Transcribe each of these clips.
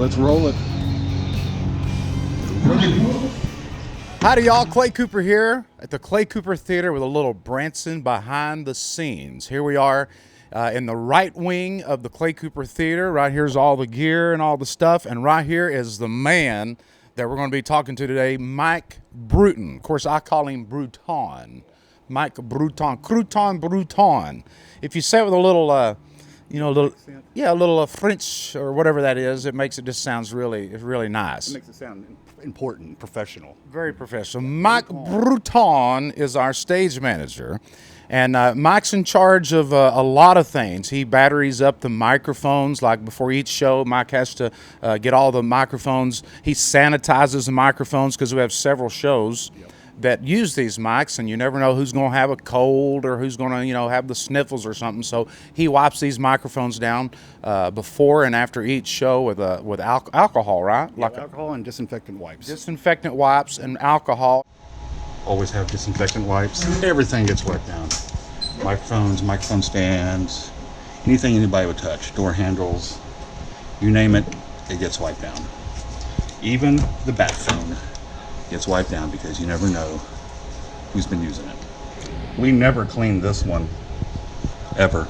Let's roll it. Howdy, y'all. Clay Cooper here at the Clay Cooper Theater with a little Branson behind the scenes. Here we are in the right wing of the Clay Cooper Theater. Right here's all the gear and all the stuff. And right here is the man that we're going to be talking to today, Mike Bruton. Of course, I call him Bruton. Mike Bruton. Bruton. If you say it with a little, a little French or whatever that is, it makes it just sounds really nice. It makes it sound important, professional. Very professional. Mike Bruton is our stage manager, and Mike's in charge of a lot of things. He batteries up the microphones, like before each show. Mike has to get all the microphones. He sanitizes the microphones because we have several shows that use these mics, and you never know who's going to have a cold or who's going to, have the sniffles or something. So he wipes these microphones down before and after each show with alcohol, right? Yeah, like alcohol and disinfectant wipes. Disinfectant wipes and alcohol. Always have disinfectant wipes. Everything gets wiped down. Microphones, microphone stands, anything anybody would touch, door handles, you name it, it gets wiped down. Even the bat phone gets wiped down because you never know who's been using it. We never cleaned this one, ever.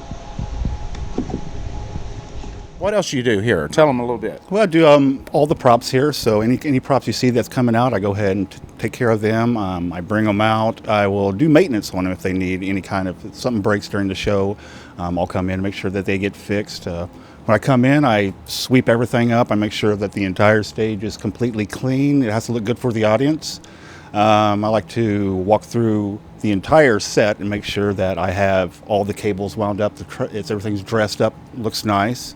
What else you do here? Tell them a little bit. Well, I do all the props here, so any props you see that's coming out, I go ahead and take care of them. I bring them out. I will do maintenance on them if they need any kind of, if something breaks during the show, I'll come in and make sure that they get fixed. When I come in, I sweep everything up. I make sure that the entire stage is completely clean. It has to look good for the audience. I like to walk through the entire set and make sure that I have all the cables wound up, everything's dressed up, looks nice.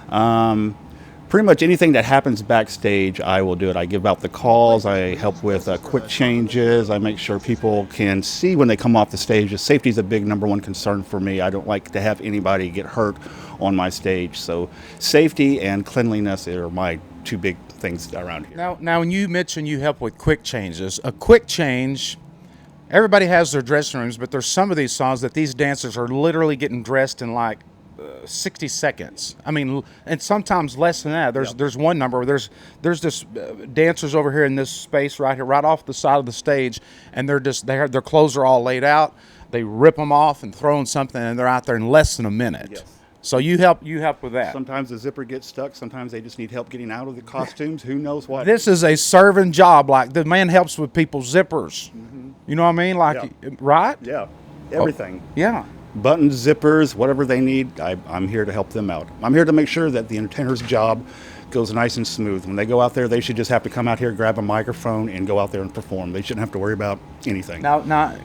Pretty much anything that happens backstage, I will do it. I give out the calls. I help with quick changes. I make sure people can see when they come off the stage. Safety is a big number one concern for me. I don't like to have anybody get hurt on my stage. So safety and cleanliness are my two big things around here. Now, when you mention you help with quick changes, a quick change, everybody has their dressing rooms, but there's some of these songs that these dancers are literally getting dressed in like 60 seconds. I mean, and sometimes less than that. There's one number where there's this dancers over here in this space right here, right off the side of the stage, and their clothes are all laid out. They rip them off and throw in something, and they're out there in less than a minute. Yes. So you help with that. Sometimes the zipper gets stuck. Sometimes they just need help getting out of the costumes. Who knows what? This is a serving job. Like the man helps with people's zippers. Mm-hmm. You know what I mean? Like, right? Yeah. Everything. Oh, yeah. Buttons, zippers, whatever they need, I'm here to help them out. I'm here to make sure that the entertainer's job goes nice and smooth. When they go out there, they should just have to come out here, grab a microphone, and go out there and perform. They shouldn't have to worry about anything. Now,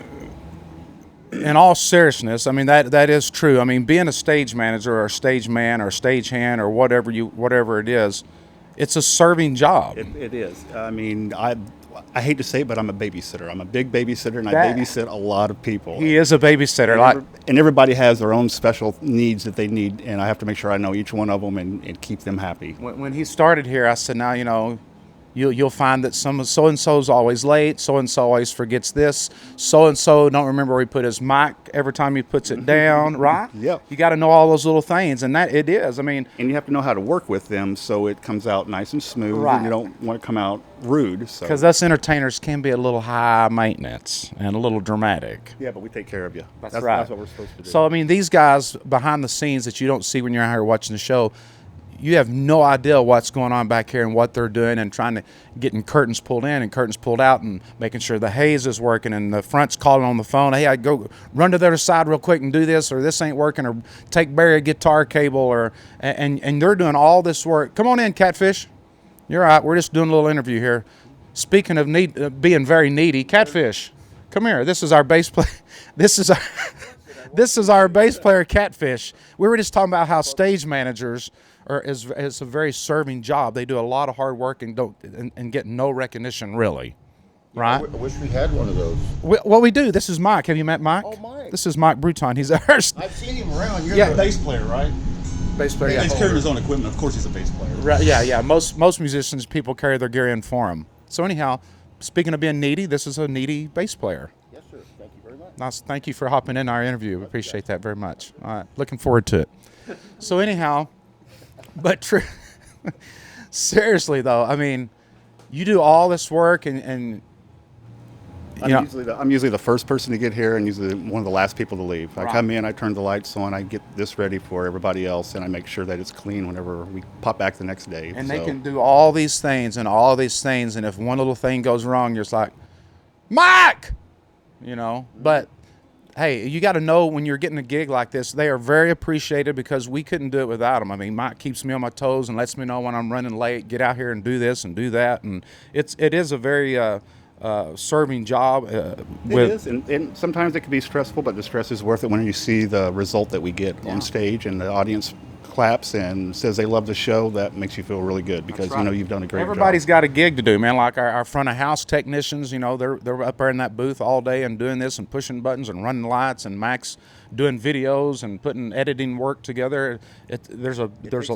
in all seriousness, I mean that is true. I mean, being a stage manager or a stage man or a stage hand or whatever it is, it's a serving job. It is. I mean, I hate to say it, but I'm a babysitter. I'm a big babysitter, and I babysit a lot of people. He is a babysitter. And everybody has their own special needs that they need, and I have to make sure I know each one of them and keep them happy. When he started here, I said, now, you'll find that so-and-so is always late, so-and-so always forgets this, so-and-so don't remember where he put his mic every time he puts it down, right? Yeah. You got to know all those little things, and that it is. I mean, and you have to know how to work with them so it comes out nice and smooth, right. And you don't want to come out rude. Because us entertainers can be a little high maintenance and a little dramatic. Yeah, but we take care of you. That's right. That's what we're supposed to do. So, I mean, these guys behind the scenes that you don't see when you're out here watching the show, you have no idea what's going on back here and what they're doing and trying to getting curtains pulled in and curtains pulled out and making sure the haze is working and the front's calling on the phone. Hey, I go run to the other side real quick and do this, or this ain't working, or take Barry a guitar cable, or and they're doing all this work. Come on in, Catfish. You're all right. We're just doing a little interview here. Speaking of being very needy, Catfish, come here. This is our bass player. This is our bass player, Catfish. We were just talking about how stage managers is a very serving job. They do a lot of hard work and get no recognition, really. Right? I wish we had one of those. We do. This is Mike. Have you met Mike? Oh, Mike. This is Mike Bruton. He's ours. I've seen him around. You're the bass player, right? Bass player, yeah. He's carrying his own equipment. Of course he's a bass player. Right, yeah. Most musicians, people carry their gear in for them. So anyhow, speaking of being needy, this is a needy bass player. Yes, sir. Thank you very much. Nice. Thank you for hopping in our interview. We appreciate that very much. All right. Looking forward to it. So anyhow, but true. Seriously though, I mean, you do all this work and you know, I'm usually the first person to get here and usually one of the last people to leave. I Right. come in, I turn the lights on, I get this ready for everybody else, and I make sure that it's clean whenever we pop back the next day. and they So, can do all these things and all these things, and if one little thing goes wrong, you're just like, Mike, you know. But hey, you got to know when you're getting a gig like this, they are very appreciated because we couldn't do it without them. I mean, Mike keeps me on my toes and lets me know when I'm running late. Get out here and do this and do that, and it is a very serving job. It is, and sometimes it can be stressful, but the stress is worth it when you see the result that we get on stage and the audience claps and says they love the show. That makes you feel really good because you know you've done a great Everybody's job. got a gig to do, man. Like our front of house technicians, you know, they're up there in that booth all day and doing this and pushing buttons and running lights, and Max doing videos and putting editing work together. There's a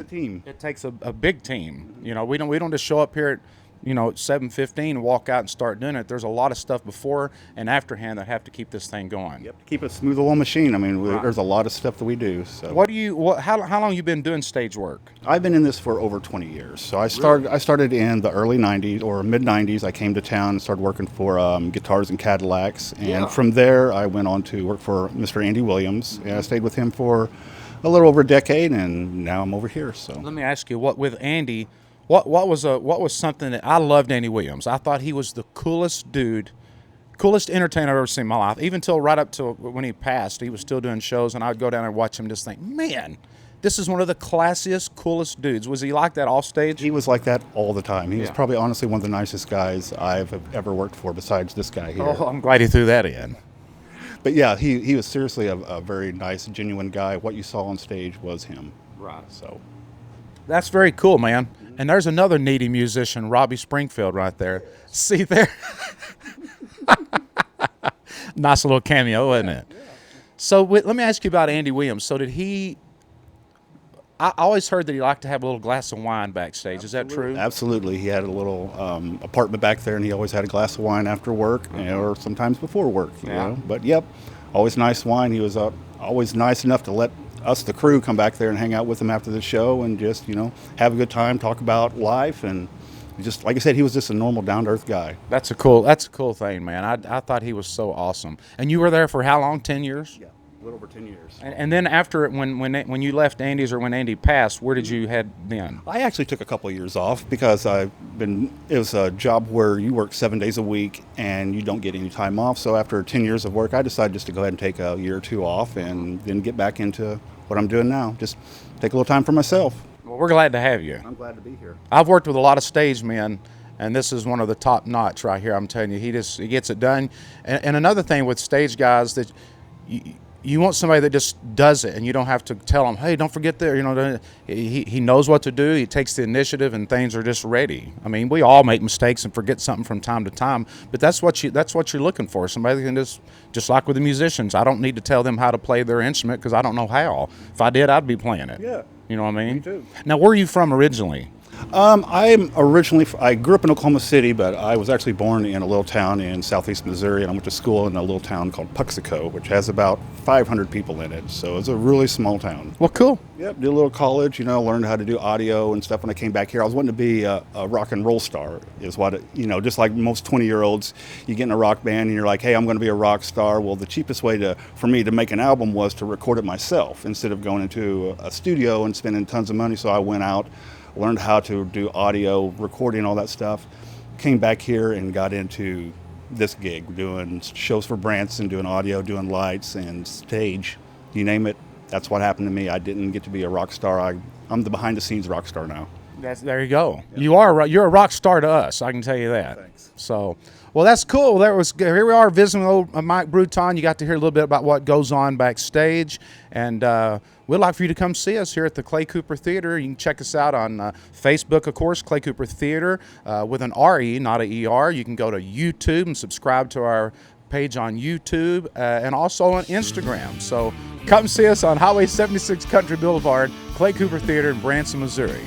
team. It takes a big team. You know, we don't just show up here at, you know, at 7:15 and walk out and start doing it. There's a lot of stuff before and afterhand that have to keep this thing going. Yep, to keep a smooth oil machine. I mean, there's a lot of stuff that we do. So How long you been doing stage work? I've been in this for over 20 years. So I started in the early 90s or mid 90s. I came to town and started working for Guitars and Cadillacs. And from there, I went on to work for Mr. Andy Williams. And I stayed with him for a little over a decade, and now I'm over here. So Let me ask you, what with Andy, what was something that I loved Andy Williams. I thought he was the coolest dude, coolest entertainer I've ever seen in my life. Even till right up till when he passed, he was still doing shows, and I'd go down and watch him. Just think, man, this is one of the classiest, coolest dudes. Was he like that off stage? he was like that all the time. He was probably honestly one of the nicest guys I've ever worked for, besides this guy here. Oh, I'm glad he threw that in. But yeah, he was seriously a very nice, genuine guy. What you saw on stage was him. Right. So That's very cool, man. And there's another needy musician, Robbie Springfield, right there. See there? Nice little cameo, isn't it? So let me ask you about Andy Williams. So did he? I always heard that he liked to have a little glass of wine backstage. Is that true? absolutely, he had a little apartment back there, and he always had a glass of wine after work, you know, or sometimes before work. You know, but yep, always nice wine. He was always nice enough to let us, the crew, come back there and hang out with him after the show and just, you know, have a good time, talk about life, and just like I said, he was just a normal, down-to-earth guy. That's a cool thing, man. I thought he was so awesome. And you were there for how long? 10 years? Yeah, a little over 10 years. And then after when you left Andy's, or when Andy passed, where did you head then? I actually took a couple of years off because it was a job where you work 7 days a week and you don't get any time off. So after 10 years of work, I decided just to go ahead and take a year or two off and then get back into what I'm doing now. Just take a little time for myself. Well, we're glad to have you. I'm glad to be here. I've worked with a lot of stage men, and this is one of the top notch right here. I'm telling you, he gets it done. And another thing with stage guys, that you want somebody that just does it, and you don't have to tell them, hey, don't forget there. You know, he knows what to do. He takes the initiative, and things are just ready. I mean, we all make mistakes and forget something from time to time, but that's what you're looking for. Somebody that can just like with the musicians. I don't need to tell them how to play their instrument because I don't know how. If I did, I'd be playing it. Yeah. You know what I mean? Me too. Now, where are you from originally? I grew up in Oklahoma City, but I was actually born in a little town in southeast Missouri, and I went to school in a little town called Puxico, which has about 500 people in it. So it's a really small town. Well, cool. Yep, did a little college, you know, learned how to do audio and stuff. When I came back here, I was wanting to be a rock and roll star, is what, you know, just like most 20-year-olds, you get in a rock band and you're like, hey, I'm going to be a rock star. Well, the cheapest way for me to make an album was to record it myself instead of going into a studio and spending tons of money. So I went out, learned how to do audio, recording, all that stuff. Came back here and got into this gig, doing shows for Branson, doing audio, doing lights and stage, you name it. That's what happened to me. I didn't get to be a rock star. I'm the behind-the-scenes rock star now. There you go. Yeah. You're a rock star to us. I can tell you that. Thanks. So, well, that's cool. Here we are visiting with old Mike Bruton. You got to hear a little bit about what goes on backstage, and we'd like for you to come see us here at the Clay Cooper Theater. You can check us out on Facebook, of course, Clay Cooper Theater with an R-E, not a E-R. You can go to YouTube and subscribe to our page on YouTube and also on Instagram. So come see us on Highway 76 Country Boulevard, Clay Cooper Theater in Branson, Missouri.